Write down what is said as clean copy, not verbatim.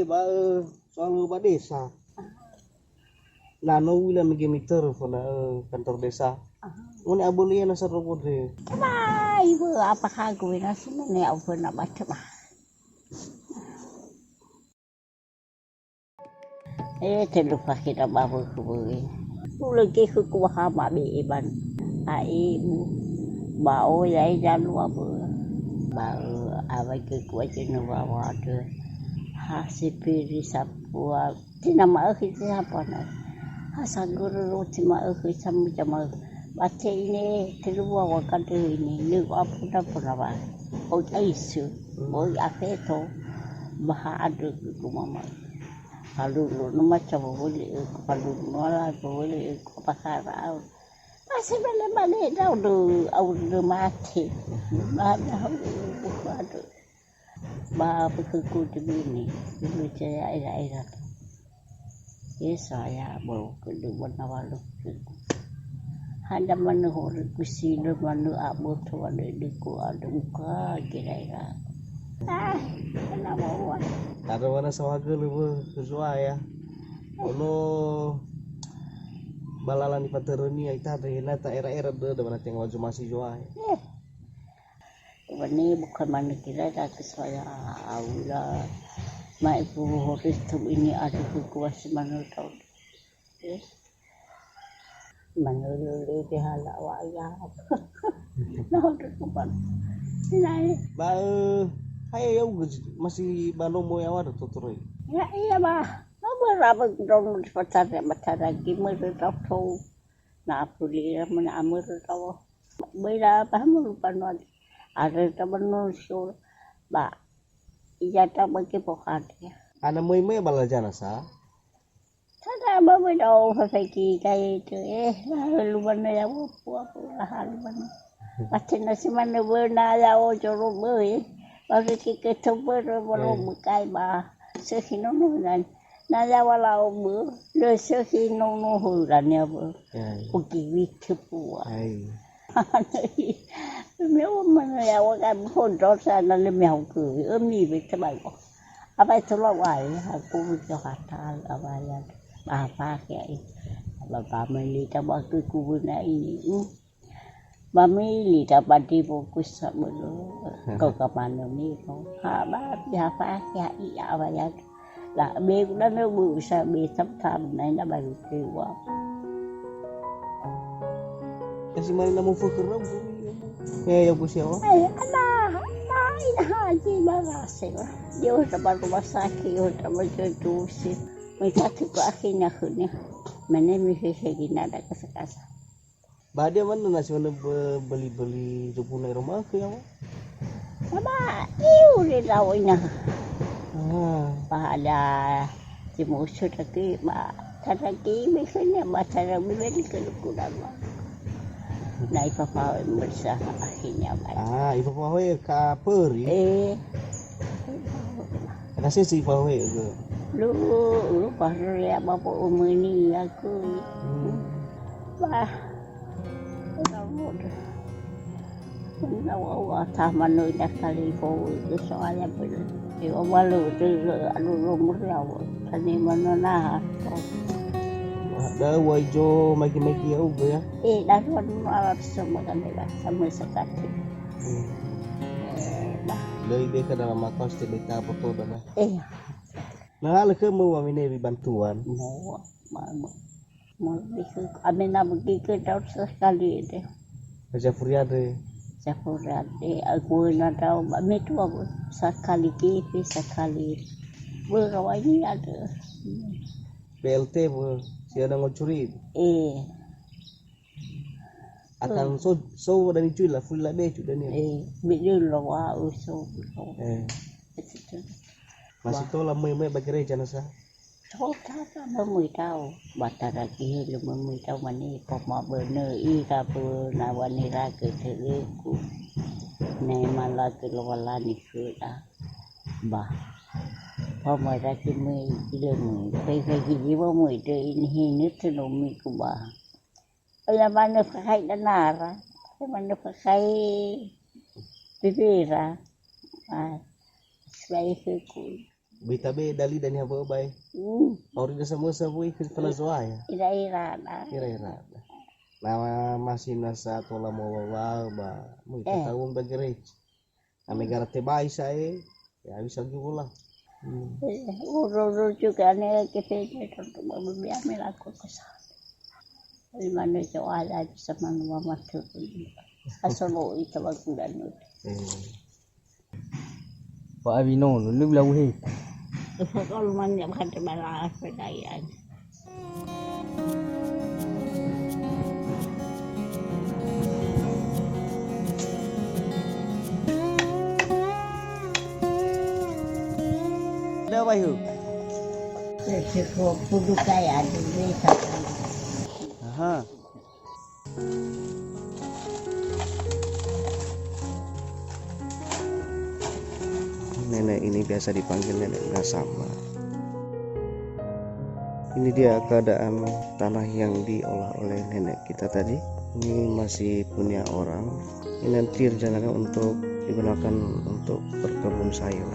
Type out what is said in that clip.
ba soal ba desa. Nano wila meter pada kantor desa. Ini abolian asal robot deh. Ibu apa kagum nasi mana apa nak baca mah. Terlupa kita bawa ke bawah. Lagi ke kuah mak beban. Ibu bau yai jalan apa. Bau apa ke kuah jenuh bawa tu. Hasil piri sapua. Tina mak kita apa nak. Hasil guru cuma sama jamaah. Baca ini terlupa waktu ini. Ni apa apa. Oh isu. Oh apa itu. Bahadu ke mama. Kalau lu macam boleh, kalau nolak boleh, apa cara? Masih balik dah udah mati, ada bukan. Bapa kekuat begini, dulu saya era. Ya saya baru kedua nawal. Hanya mana orang kusina mana abu tu ada deku ada muka kira-kira. Kenapa buat? Ada mana sawaga lu sesuai ya. Ono balalan di pateroni ita ada nata era-era ada mana tengok wajah masih jual. Ini bukan mana kira dah kesuai aula. Mak ibu horis tu ini ada kekuasaan mana tahu. Mana lu di halak wayah. Nah tu kupan. Ini. Hai ya masih balong mau ya waduh tutur. Ya iya bah. Berapa dong pasar lagi mereka tahu. Nak boleh mana amur tahu. Bela apa lupa nanti. Ada teman nusul. Bah. Iya tak bagi pokatnya. Anak mau balajan asa. Sada bawa dah fasiki kayak itu. Lalu mana ya apa hal mana. Macam nasi mana benar ya jorok ber. Baru kita coba belum bukai bah. Sehingga naya walau ber. Le sehingga hurannya ber. Pergi witepua. Nếu mà nghèo cái hồn đó ra nó lên mèo cười gì với các bạn apa itu lo wai aku Jakarta apa ya apa kayak bapak melita waktu kubuna ini Bami dapat difokus sama kau kapan ni kau apa apa kayak iya apa ya lah be cũng nó bisa be sắp tham này nó baru keluar kasih mari namu fikir ya siapa? Alah, ini haji berhasil. Dia sudah rumah sakit, sudah berjodoh. Mereka juga akhirnya mana mesti segini ada kesakasa. Badia mana nasi mana beli punai rumah ke ya? Apa? Iu di lawanya. Pada dimusuh lagi, lagi biasanya baca beli kelukuran. Nah, ipapawe bersah akhirnya baik. Ipapawe kaperi. Kasih si ipapawe ke. Lu baru lihat bapak umur ni aku. Bah. Kamu dah. Nawa taman nu dah kali kau soalnya ber. Ibu malu tu alu umur lawa. Tadi mana nah. Dah wajo magi-magi ya uga ya. Dah alat semua kan dah sama sekali. Lebih ke dalam makos cerita foto dah. Nah, hal ke mau amine bantuan. Mau amin nak pergi ke tahun sekali deh. Baca furiade. Aku nak tahu amin tu apa sekali kipi sekali. Berawai ada. BLT bu. Siapa ngocuri? Akan so dari cuy lah full lah deh cuy dan ni. Bila lawa so. Masih tahu lah mai bagi reja nasa. Tahu memui tahu. Bata lagi memui tahu mana poma bener kapu nawani raga teriku. Nei malah kelawala ni kuda. Bah. Poma lagi mai ilmu. Pergi jiwa mai tu ini tu nomi kuba. Ayah mana pakai danara, mana pakai bibira. baik aku. Bita be dali dan habo bay. Ori na semua sabui ke pala zoa ya. Ira-ira na. Ira-ira. Nama masih nasa tola mo wawa ba. Mo tahun bagere. Ame garate bay saya. Ya bisa juga lah. Uro-uro juga nih kita untuk membiambil aku kesana. Di mana jauh ada sama mama tuh. Asal itu bagulan itu. Pak Avino, lu bilang weh. Kalau mana bukan terbalas percayaan. Ada apa yuk? Cukup puduk kaya di desa. Aha. Nenek ini biasa dipanggil nenek Gasama. Ini dia keadaan tanah yang diolah oleh nenek kita tadi. Ini masih punya orang. Ini nanti rencanakan untuk digunakan untuk berkebun sayur.